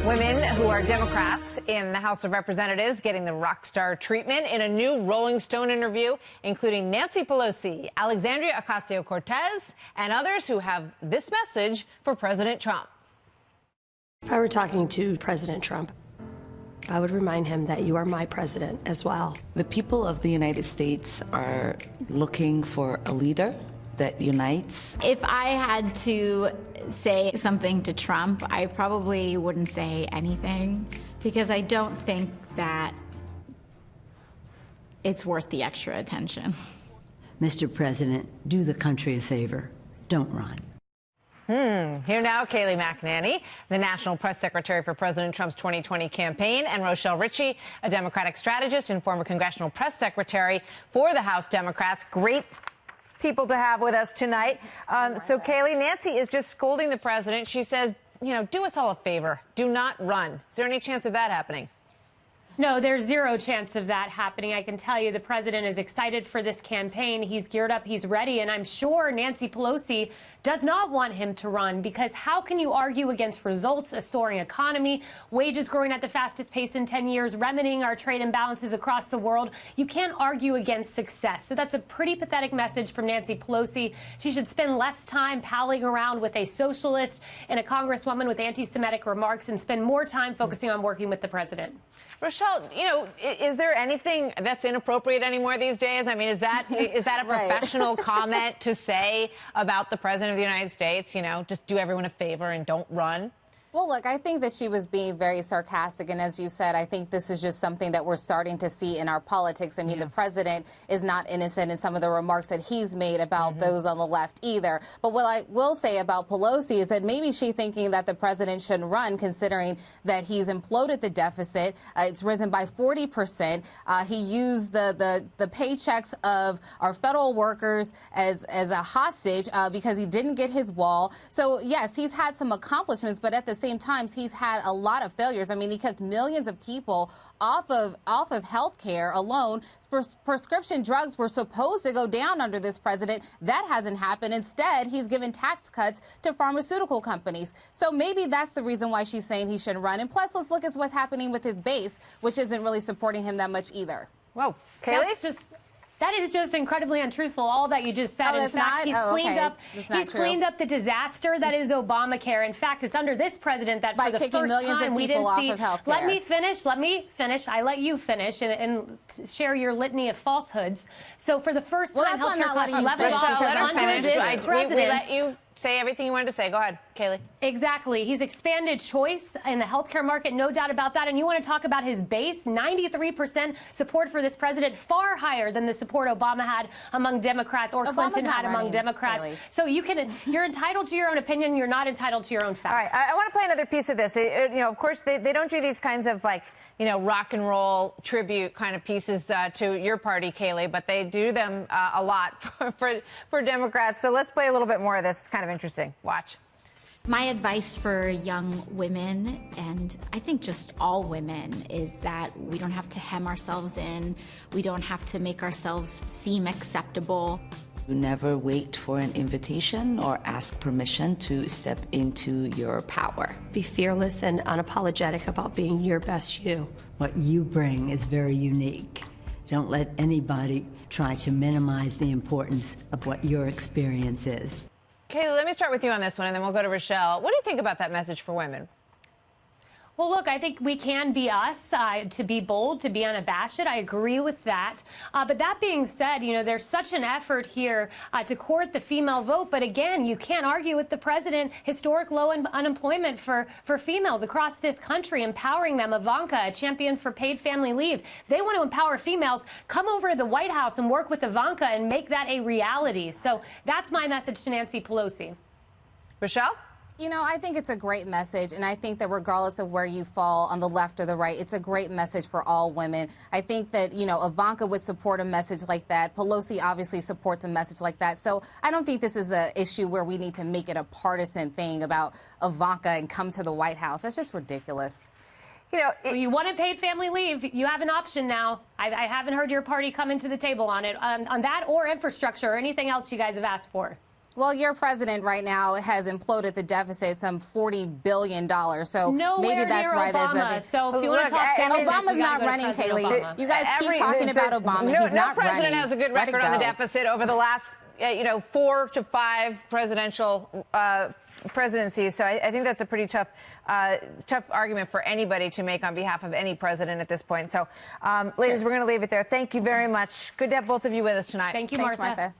Women who are Democrats in the House of Representatives getting the rock star treatment in a new Rolling Stone interview, including Nancy Pelosi, Alexandria Ocasio-Cortez, and others who have this message for President Trump. If I were talking to President Trump, I would remind him that you are my president as well. The people of the United States are looking for a leader that unites. If I had to say something to Trump, I probably wouldn't say anything because I don't think that it's worth the extra attention. Mr. President, do the country a favor. Don't run. Here now, Kayleigh McEnany, the National Press Secretary for President Trump's 2020 campaign, and Rochelle Ritchie, a Democratic strategist and former Congressional Press Secretary for the House Democrats. Great people to have with us tonight. So, Kayleigh, Nancy is just scolding the president. She says, you know, do us all a favor. Do not run. Is there any chance of that happening? No, there's zero chance of that happening. I can tell you the president is excited for this campaign. He's geared up. He's ready. And I'm sure Nancy Pelosi does not want him to run, because how can you argue against results, a soaring economy, wages growing at the fastest pace in 10 years, remedying our trade imbalances across the world? You can't argue against success. So that's a pretty pathetic message from Nancy Pelosi. She should spend less time palling around with a socialist and a congresswoman with anti-Semitic remarks and spend more time focusing on working with the president. Rochelle, you know, is there anything that's inappropriate anymore these days? I mean, is that a professional comment to say about the president of the United States? You know, just do everyone a favor and don't run? Well, look, I think that she was being very sarcastic. And as you said, I think this is just something that we're starting to see in our politics. I mean, the president is not innocent in some of the remarks that he's made about those on the left either. But what I will say about Pelosi is that maybe she's thinking that the president shouldn't run, considering that he's imploded the deficit. It's risen by 40%. He used the paychecks of our federal workers as a hostage because he didn't get his wall. So, yes, he's had some accomplishments, but at the same time, he's had a lot of failures. I mean, he kicked millions of people off of health care alone. Prescription drugs were supposed to go down under this president. That hasn't happened. Instead, he's given tax cuts to pharmaceutical companies. So maybe that's the reason why she's saying he shouldn't run. And plus, let's look at what's happening with his base, which isn't really supporting him that much either. Whoa, Kayleigh? That is just incredibly untruthful, all that you just said. Oh, in fact, he's cleaned up the disaster that is Obamacare. In fact, it's under this president that for the first time we didn't see. Let me finish. I let you finish and share your litany of falsehoods. So for the first time, healthcare costs 11% under this president. We let you say everything you wanted to say. Go ahead, Kayleigh. Exactly. He's expanded choice in the healthcare market, no doubt about that. And you want to talk about his base? 93% support for this president, far higher than the support Obama had among Democrats or Clinton had among Democrats. Kayleigh. So you're entitled to your own opinion. You're not entitled to your own facts. All right. I want to play another piece of this. You know, of course, they don't do these kinds of, like, you know, rock and roll tribute kind of pieces to your party, Kayleigh, but they do them a lot for Democrats. So let's play a little bit more of this. It's kind of interesting. Watch. My advice for young women, and I think just all women, is that we don't have to hem ourselves in. We don't have to make ourselves seem acceptable. You never wait for an invitation or ask permission to step into your power. Be fearless and unapologetic about being your best you. What you bring is very unique. Don't let anybody try to minimize the importance of what your experience is. Kayleigh, let me start with you on this one, and then we'll go to Rochelle. What do you think about that message for women? Well, look, I think we can be us, to be bold, to be unabashed. I agree with that. But that being said, you know, there's such an effort here to court the female vote. But again, you can't argue with the president. Historic low unemployment for females across this country, empowering them. Ivanka, a champion for paid family leave. If they want to empower females, come over to the White House and work with Ivanka and make that a reality. So that's my message to Nancy Pelosi. Rochelle? You know, I think it's a great message, and I think that regardless of where you fall on the left or the right, it's a great message for all women. I think that, you know, Ivanka would support a message like that. Pelosi obviously supports a message like that. So I don't think this is an issue where we need to make it a partisan thing about Ivanka and come to the White House. That's just ridiculous. You know, you wanted paid family leave. You have an option now. I haven't heard your party come into the table on it, on that or infrastructure or anything else you guys have asked for. Well, your president right now has imploded the deficit some $40 billion. So maybe that's why there's nothing. So if you want to talk Obama's not running, Kayleigh. You guys keep talking about Obama. He's not running. No president has a good record on the deficit over the last 4 to 5 presidential presidencies. So I think that's a pretty tough argument for anybody to make on behalf of any president at this point. So, ladies, we're going to leave it there. Thank you very much. Good to have both of you with us tonight. Thank you, Thanks, Martha.